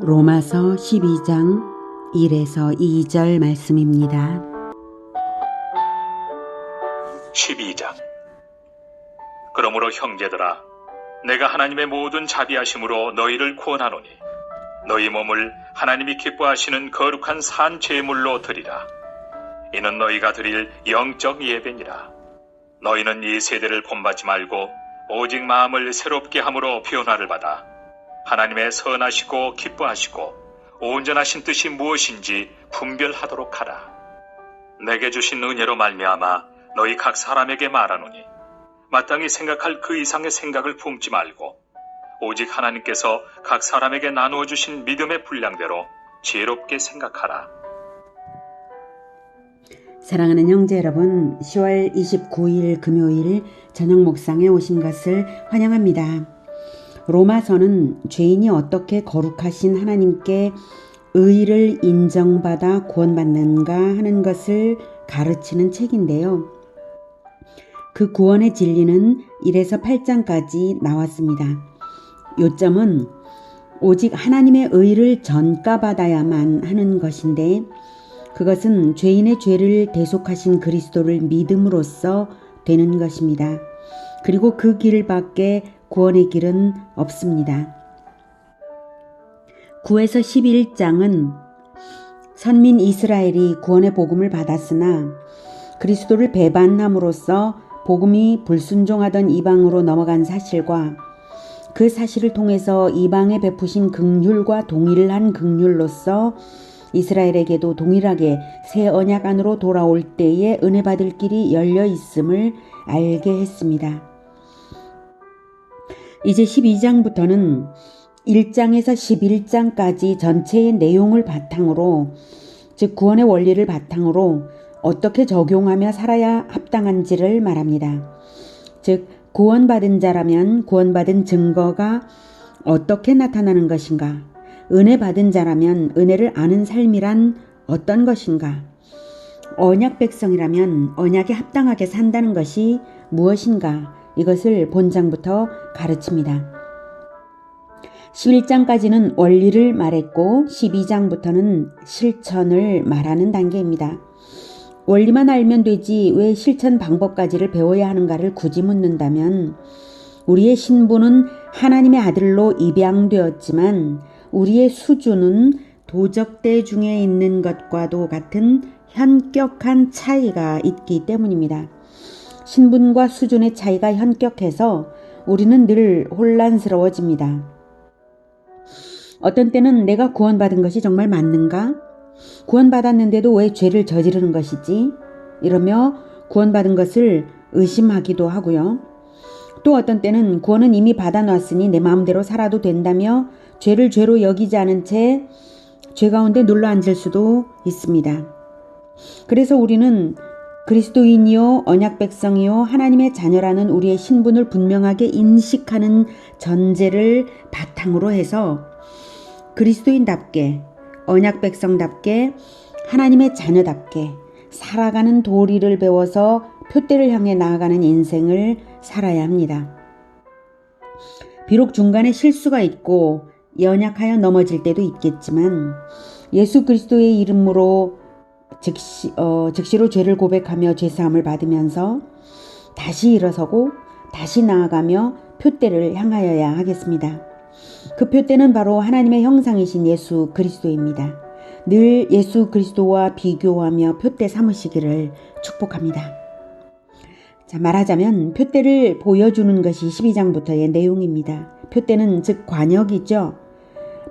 로마서 12장 1에서 2절 말씀입니다. 12장. 그러므로 형제들아, 내가 하나님의 모든 자비하심으로 너희를 구원하노니 너희 몸을 하나님이 기뻐하시는 거룩한 산 제물로 드리라. 이는 너희가 드릴 영적 예배니라. 너희는 이 세대를 본받지 말고 오직 마음을 새롭게 함으로 변화를 받아 하나님의 선하시고 기뻐하시고 온전하신 뜻이 무엇인지 분별하도록 하라. 내게 주신 은혜로 말미암아 너희 각 사람에게 말하노니 마땅히 생각할 그 이상의 생각을 품지 말고 오직 하나님께서 각 사람에게 나누어 주신 믿음의 분량대로 지혜롭게 생각하라. 사랑하는 형제 여러분, 10월 29일 금요일 저녁 묵상에 오신 것을 환영합니다. 로마서는 죄인이 어떻게 거룩하신 하나님께 의를 인정받아 구원받는가 하는 것을 가르치는 책인데요. 그 구원의 진리는 1에서 8장까지 나왔습니다. 요점은 오직 하나님의 의를 전가받아야만 하는 것인데, 그것은 죄인의 죄를 대속하신 그리스도를 믿음으로써 되는 것입니다. 그리고 그 길밖에 구원의 길은 없습니다. 9에서 11장은 선민 이스라엘이 구원의 복음을 받았으나 그리스도를 배반함으로써 복음이 불순종하던 이방으로 넘어간 사실과 그 사실을 통해서 이방에 베푸신 긍휼과 동일한 긍휼로서 이스라엘에게도 동일하게 새 언약 안으로 돌아올 때에 은혜 받을 길이 열려 있음을 알게 했습니다. 이제 12장부터는 1장에서 11장까지 전체의 내용을 바탕으로, 즉 구원의 원리를 바탕으로 어떻게 적용하며 살아야 합당한지를 말합니다. 즉 구원받은 자라면 구원받은 증거가 어떻게 나타나는 것인가, 은혜 받은 자라면 은혜를 아는 삶이란 어떤 것인가, 언약 백성이라면 언약에 합당하게 산다는 것이 무엇인가, 이것을 본장부터 가르칩니다. 11장까지는 원리를 말했고 12장부터는 실천을 말하는 단계입니다. 원리만 알면 되지 왜 실천 방법까지를 배워야 하는가를 굳이 묻는다면, 우리의 신분은 하나님의 아들로 입양되었지만 우리의 수준은 도적대 중에 있는 것과도 같은 현격한 차이가 있기 때문입니다. 신분과 수준의 차이가 현격해서 우리는 늘 혼란스러워집니다. 어떤 때는 내가 구원받은 것이 정말 맞는가? 구원받았는데도 왜 죄를 저지르는 것이지? 이러며 구원받은 것을 의심하기도 하고요. 또 어떤 때는 구원은 이미 받아놨으니 내 마음대로 살아도 된다며 죄를 죄로 여기지 않은 채 죄 가운데 눌러 앉을 수도 있습니다. 그래서 우리는 그리스도인이요 언약 백성이요 하나님의 자녀라는 우리의 신분을 분명하게 인식하는 전제를 바탕으로 해서 그리스도인답게, 언약 백성답게, 하나님의 자녀답게 살아가는 도리를 배워서 표대를 향해 나아가는 인생을 살아야 합니다. 비록 중간에 실수가 있고 연약하여 넘어질 때도 있겠지만 예수 그리스도의 이름으로 즉시로 죄를 고백하며 죄사함을 받으면서 다시 일어서고 다시 나아가며 표대를 향하여야 하겠습니다. 그 표대는 바로 하나님의 형상이신 예수 그리스도입니다. 늘 예수 그리스도와 비교하며 표대 삼으시기를 축복합니다. 자, 말하자면 표대를 보여주는 것이 12장부터의 내용입니다. 표대는 즉 관역이죠.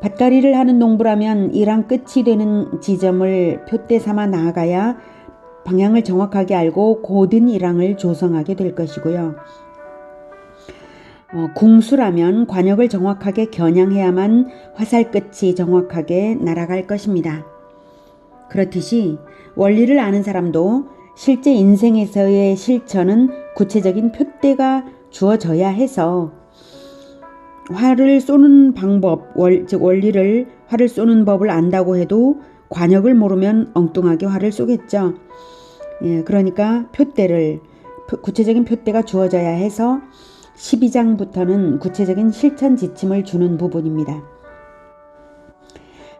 밭갈이를 하는 농부라면 일한 끝이 되는 지점을 표대 삼아 나아가야 방향을 정확하게 알고 고든 일항을 조성하게 될 것이고요. 궁수라면 관역을 정확하게 겨냥해야만 화살 끝이 정확하게 날아갈 것입니다. 그렇듯이 원리를 아는 사람도 실제 인생에서의 실천은 구체적인 표대가 주어져야 해서 활을 쏘는 방법, 즉 원리를, 활을 쏘는 법을 안다고 해도 관역을 모르면 엉뚱하게 활을 쏘겠죠. 그러니까 구체적인 표대가 주어져야 해서 12장부터는 구체적인 실천 지침을 주는 부분입니다.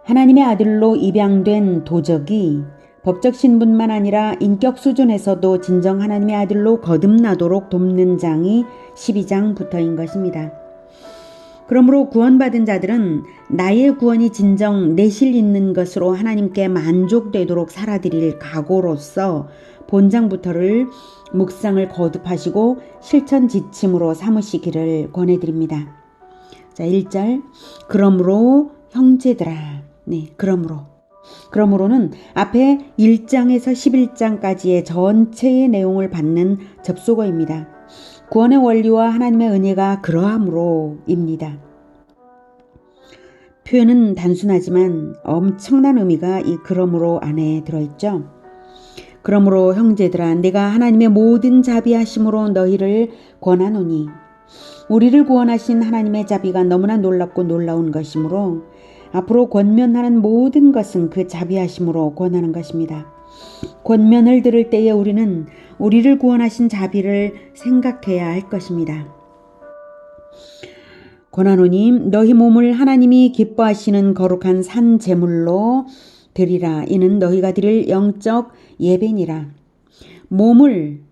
하나님의 아들로 입양된 도적이 법적 신분만 아니라 인격 수준에서도 진정 하나님의 아들로 거듭나도록 돕는 장이 12장부터인 것입니다. 그러므로 구원받은 자들은 나의 구원이 진정 내실 있는 것으로 하나님께 만족되도록 살아드릴 각오로서 본장부터를 묵상을 거듭하시고 실천 지침으로 삼으시기를 권해드립니다. 자, 1절 그러므로 형제들아. 네, 그러므로는 앞에 1장에서 11장까지의 전체의 내용을 받는 접속어입니다. 구원의 원리와 하나님의 은혜가 그러함으로입니다. 표현은 단순하지만 엄청난 의미가 이 그러므로 안에 들어있죠. 그러므로 형제들아 내가 하나님의 모든 자비하심으로 너희를 권하노니 우리를 구원하신 하나님의 자비가 너무나 놀랍고 놀라운 것이므로 앞으로 권면하는 모든 것은 그 자비하심으로 권하는 것입니다. 권면을 들을 때에 우리는 우리를 구원하신 자비를 생각해야 할 것입니다. 권하노니 너희 몸을 하나님이 기뻐하시는 거룩한 산 제물로 드리라. 이는 너희가 드릴 영적 예배니라. 몸을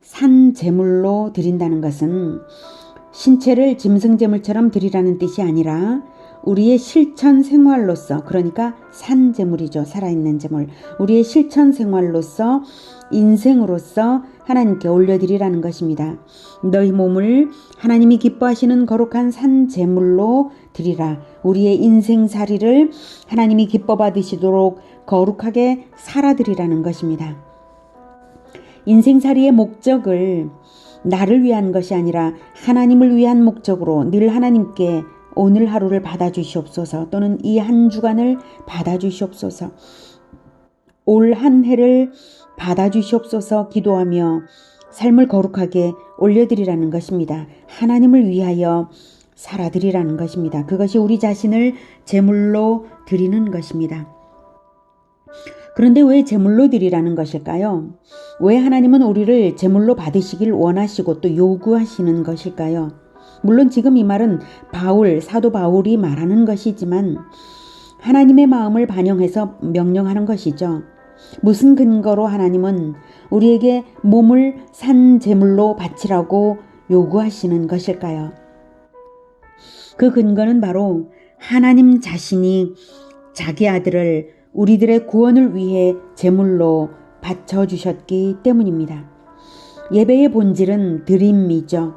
산 제물로 드린다는 것은 신체를 짐승 제물처럼 드리라는 뜻이 아니라 우리의 실천 생활로서, 그러니까 산 제물이죠. 살아있는 제물. 우리의 실천 생활로서, 인생으로서 하나님께 올려드리라는 것입니다. 너희 몸을 하나님이 기뻐하시는 거룩한 산 제물로 드리라. 우리의 인생살이를 하나님이 기뻐 받으시도록 거룩하게 살아드리라는 것입니다. 인생살이의 목적을 나를 위한 것이 아니라 하나님을 위한 목적으로 늘 하나님께 오늘 하루를 받아주시옵소서, 또는 이 한 주간을 받아주시옵소서, 올 한 해를 받아주시옵소서 기도하며 삶을 거룩하게 올려드리라는 것입니다. 하나님을 위하여 살아드리라는 것입니다. 그것이 우리 자신을 제물로 드리는 것입니다. 그런데 왜 제물로 드리라는 것일까요? 왜 하나님은 우리를 제물로 받으시길 원하시고 또 요구하시는 것일까요? 물론 지금 이 말은 사도 바울이 말하는 것이지만 하나님의 마음을 반영해서 명령하는 것이죠. 무슨 근거로 하나님은 우리에게 몸을 산 제물로 바치라고 요구하시는 것일까요? 그 근거는 바로 하나님 자신이 자기 아들을 우리들의 구원을 위해 제물로 바쳐주셨기 때문입니다. 예배의 본질은 드림이죠.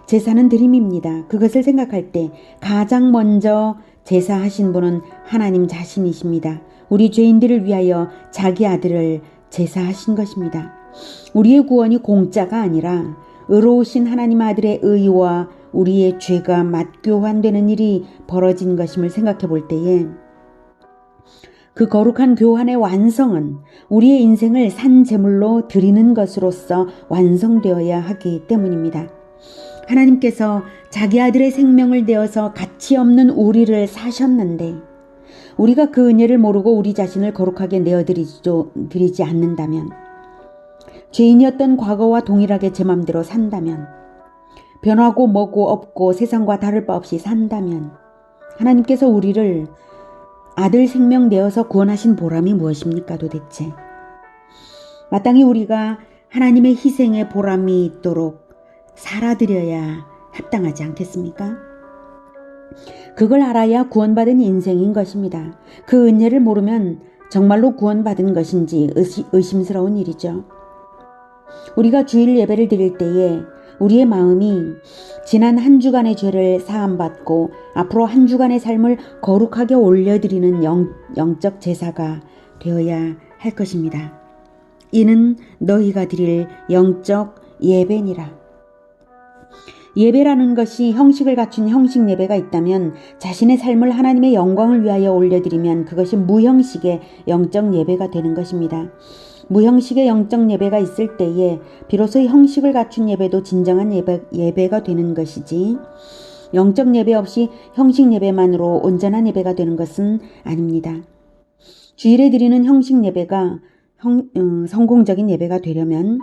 제사는 드림입니다. 그것을 생각할 때 가장 먼저 제사하신 분은 하나님 자신이십니다. 우리 죄인들을 위하여 자기 아들을 제사하신 것입니다. 우리의 구원이 공짜가 아니라 의로우신 하나님 아들의 의와 우리의 죄가 맞교환되는 일이 벌어진 것임을 생각해 볼 때에 그 거룩한 교환의 완성은 우리의 인생을 산 제물로 드리는 것으로서 완성되어야 하기 때문입니다. 하나님께서 자기 아들의 생명을 내어서 가치 없는 우리를 사셨는데 우리가 그 은혜를 모르고 우리 자신을 거룩하게 내어드리지 않는다면, 죄인이었던 과거와 동일하게 제 맘대로 산다면, 변하고 뭐고 없고 세상과 다를 바 없이 산다면 하나님께서 우리를 아들 생명 내어서 구원하신 보람이 무엇입니까 도대체? 마땅히 우리가 하나님의 희생의 보람이 있도록 살아드려야 합당하지 않겠습니까? 그걸 알아야 구원받은 인생인 것입니다. 그 은혜를 모르면 정말로 구원받은 것인지 의심스러운 일이죠. 우리가 주일 예배를 드릴 때에 우리의 마음이 지난 한 주간의 죄를 사함받고 앞으로 한 주간의 삶을 거룩하게 올려드리는 영적 제사가 되어야 할 것입니다. 이는 너희가 드릴 영적 예배니라. 예배라는 것이 형식을 갖춘 형식 예배가 있다면 자신의 삶을 하나님의 영광을 위하여 올려드리면 그것이 무형식의 영적 예배가 되는 것입니다. 무형식의 영적 예배가 있을 때에 비로소 형식을 갖춘 예배도 진정한 예배가 되는 것이지, 영적 예배 없이 형식 예배만으로 온전한 예배가 되는 것은 아닙니다. 주일에 드리는 형식 예배가 성공적인 예배가 되려면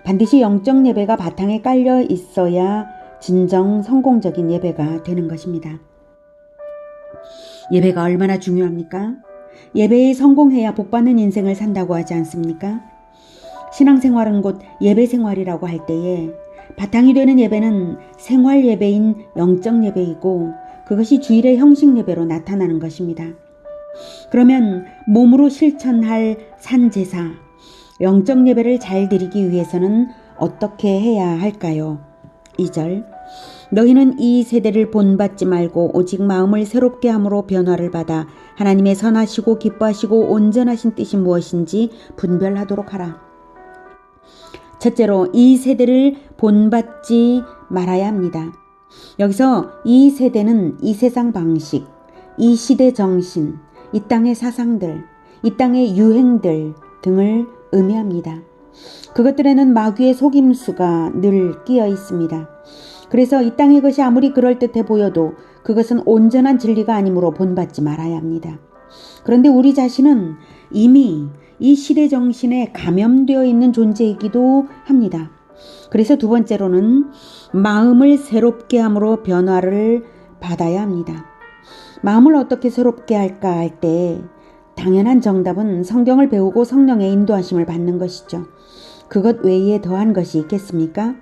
반드시 영적 예배가 바탕에 깔려 있어야 진정 성공적인 예배가 되는 것입니다. 예배가 얼마나 중요합니까? 예배에 성공해야 복받는 인생을 산다고 하지 않습니까? 신앙생활은 곧 예배생활이라고 할 때에 바탕이 되는 예배는 생활 예배인 영적 예배이고 그것이 주일의 형식 예배로 나타나는 것입니다. 그러면 몸으로 실천할 산제사, 영적 예배를 잘 드리기 위해서는 어떻게 해야 할까요? 2절 너희는 이 세대를 본받지 말고 오직 마음을 새롭게 함으로 변화를 받아 하나님의 선하시고 기뻐하시고 온전하신 뜻이 무엇인지 분별하도록 하라. 첫째로 이 세대를 본받지 말아야 합니다. 여기서 이 세대는 이 세상 방식, 이 시대 정신, 이 땅의 사상들, 이 땅의 유행들 등을 의미합니다. 그것들에는 마귀의 속임수가 늘 끼어 있습니다. 그래서 이 땅의 것이 아무리 그럴듯해 보여도 그것은 온전한 진리가 아니므로 본받지 말아야 합니다. 그런데 우리 자신은 이미 이 시대 정신에 감염되어 있는 존재이기도 합니다. 그래서 두 번째로는 마음을 새롭게 함으로 변화를 받아야 합니다. 마음을 어떻게 새롭게 할까 할 때 당연한 정답은 성경을 배우고 성령의 인도하심을 받는 것이죠. 그것 외에 더한 것이 있겠습니까?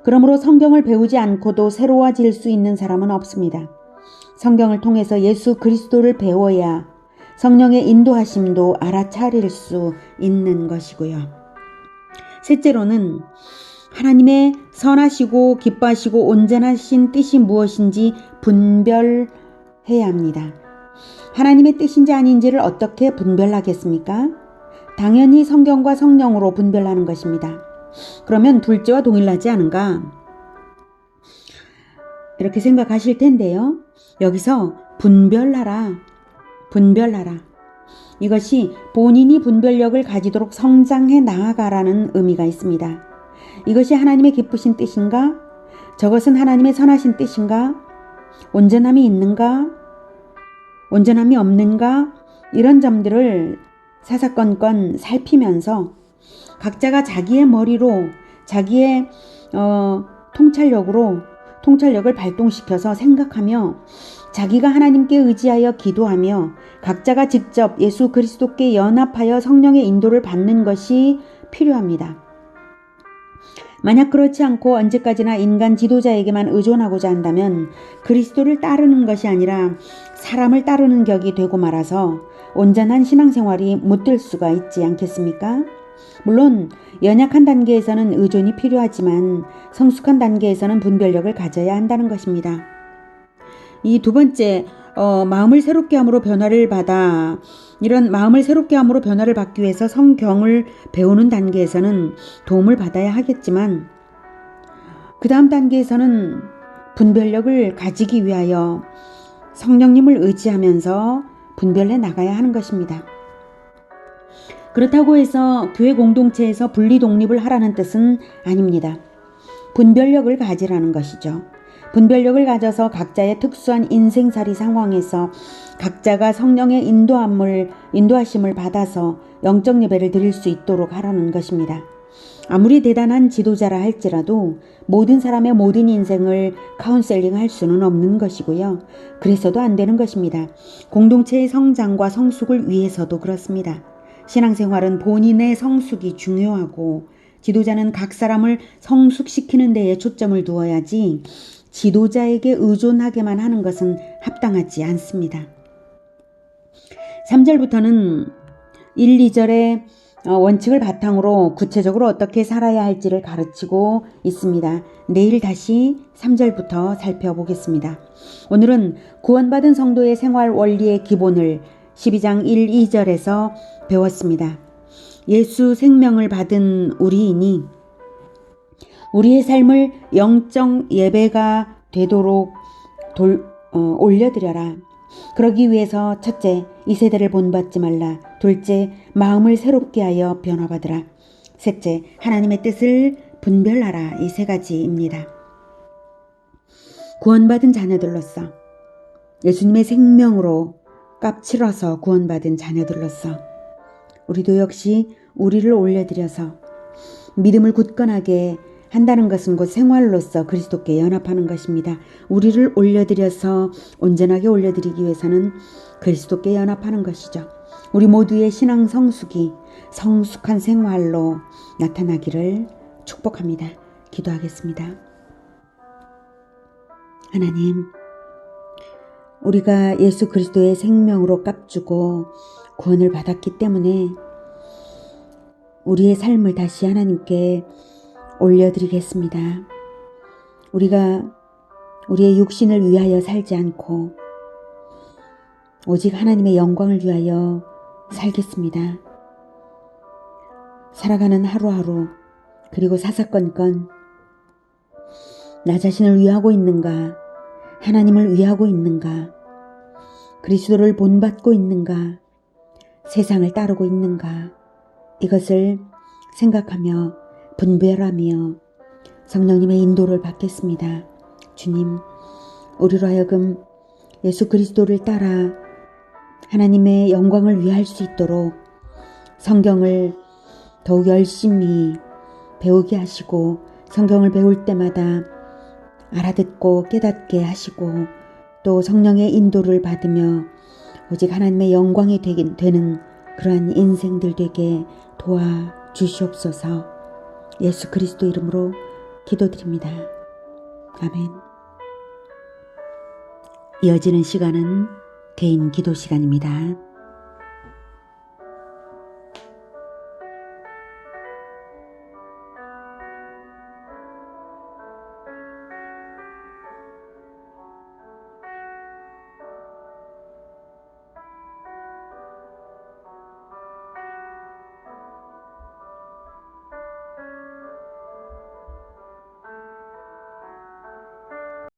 그러므로 성경을 배우지 않고도 새로워질 수 있는 사람은 없습니다. 성경을 통해서 예수 그리스도를 배워야 성령의 인도하심도 알아차릴 수 있는 것이고요. 셋째로는 하나님의 선하시고 기뻐하시고 온전하신 뜻이 무엇인지 분별해야 합니다. 하나님의 뜻인지 아닌지를 어떻게 분별하겠습니까? 당연히 성경과 성령으로 분별하는 것입니다. 그러면 둘째와 동일하지 않은가? 이렇게 생각하실 텐데요. 여기서 분별하라. 이것이 본인이 분별력을 가지도록 성장해 나아가라는 의미가 있습니다. 이것이 하나님의 기쁘신 뜻인가? 저것은 하나님의 선하신 뜻인가? 온전함이 있는가? 온전함이 없는가? 이런 점들을 사사건건 살피면서 각자가 자기의 머리로 자기의 통찰력을 발동시켜서 생각하며 자기가 하나님께 의지하여 기도하며 각자가 직접 예수 그리스도께 연합하여 성령의 인도를 받는 것이 필요합니다. 만약 그렇지 않고 언제까지나 인간 지도자에게만 의존하고자 한다면 그리스도를 따르는 것이 아니라 사람을 따르는 격이 되고 말아서 온전한 신앙생활이 못 될 수가 있지 않겠습니까? 물론 연약한 단계에서는 의존이 필요하지만 성숙한 단계에서는 분별력을 가져야 한다는 것입니다. 이 두 번째, 마음을 새롭게 함으로 변화를 받아 이런 마음을 새롭게 함으로 변화를 받기 위해서 성경을 배우는 단계에서는 도움을 받아야 하겠지만 그 다음 단계에서는 분별력을 가지기 위하여 성령님을 의지하면서 분별해 나가야 하는 것입니다. 그렇다고 해서 교회 공동체에서 분리 독립을 하라는 뜻은 아닙니다. 분별력을 가지라는 것이죠. 분별력을 가져서 각자의 특수한 인생살이 상황에서 각자가 성령의 인도하심을 받아서 영적 예배를 드릴 수 있도록 하라는 것입니다. 아무리 대단한 지도자라 할지라도 모든 사람의 모든 인생을 카운셀링 할 수는 없는 것이고요. 그래서도 안 되는 것입니다. 공동체의 성장과 성숙을 위해서도 그렇습니다. 신앙생활은 본인의 성숙이 중요하고 지도자는 각 사람을 성숙시키는 데에 초점을 두어야지 지도자에게 의존하게만 하는 것은 합당하지 않습니다. 3절부터는 1, 2절의 원칙을 바탕으로 구체적으로 어떻게 살아야 할지를 가르치고 있습니다. 내일 다시 3절부터 살펴보겠습니다. 오늘은 구원받은 성도의 생활 원리의 기본을 12장 1, 2절에서 배웠습니다. 예수 생명을 받은 우리이니 우리의 삶을 영적 예배가 되도록 올려드려라. 그러기 위해서 첫째, 이 세대를 본받지 말라. 둘째, 마음을 새롭게 하여 변화받으라. 셋째, 하나님의 뜻을 분별하라. 이 세 가지입니다. 구원받은 자녀들로서 예수님의 생명으로 값치러서 구원받은 자녀들로서 우리도 역시 우리를 올려드려서 믿음을 굳건하게 한다는 것은 곧 생활로서 그리스도께 연합하는 것입니다. 우리를 올려드려서 온전하게 올려드리기 위해서는 그리스도께 연합하는 것이죠. 우리 모두의 신앙 성숙이 성숙한 생활로 나타나기를 축복합니다. 기도하겠습니다. 하나님, 우리가 예수 그리스도의 생명으로 값주고 구원을 받았기 때문에 우리의 삶을 다시 하나님께 올려드리겠습니다. 우리가 우리의 육신을 위하여 살지 않고 오직 하나님의 영광을 위하여 살겠습니다. 살아가는 하루하루 그리고 사사건건 나 자신을 위하고 있는가, 하나님을 위하고 있는가, 그리스도를 본받고 있는가, 세상을 따르고 있는가, 이것을 생각하며 분별하며 성령님의 인도를 받겠습니다. 주님, 우리로 하여금 예수 그리스도를 따라 하나님의 영광을 위할 수 있도록 성경을 더욱 열심히 배우게 하시고 성경을 배울 때마다 알아듣고 깨닫게 하시고 또 성령의 인도를 받으며 오직 하나님의 영광이 되는 그러한 인생들 되게 도와주시옵소서. 예수 그리스도 이름으로 기도드립니다. 아멘. 이어지는 시간은 개인 기도 시간입니다.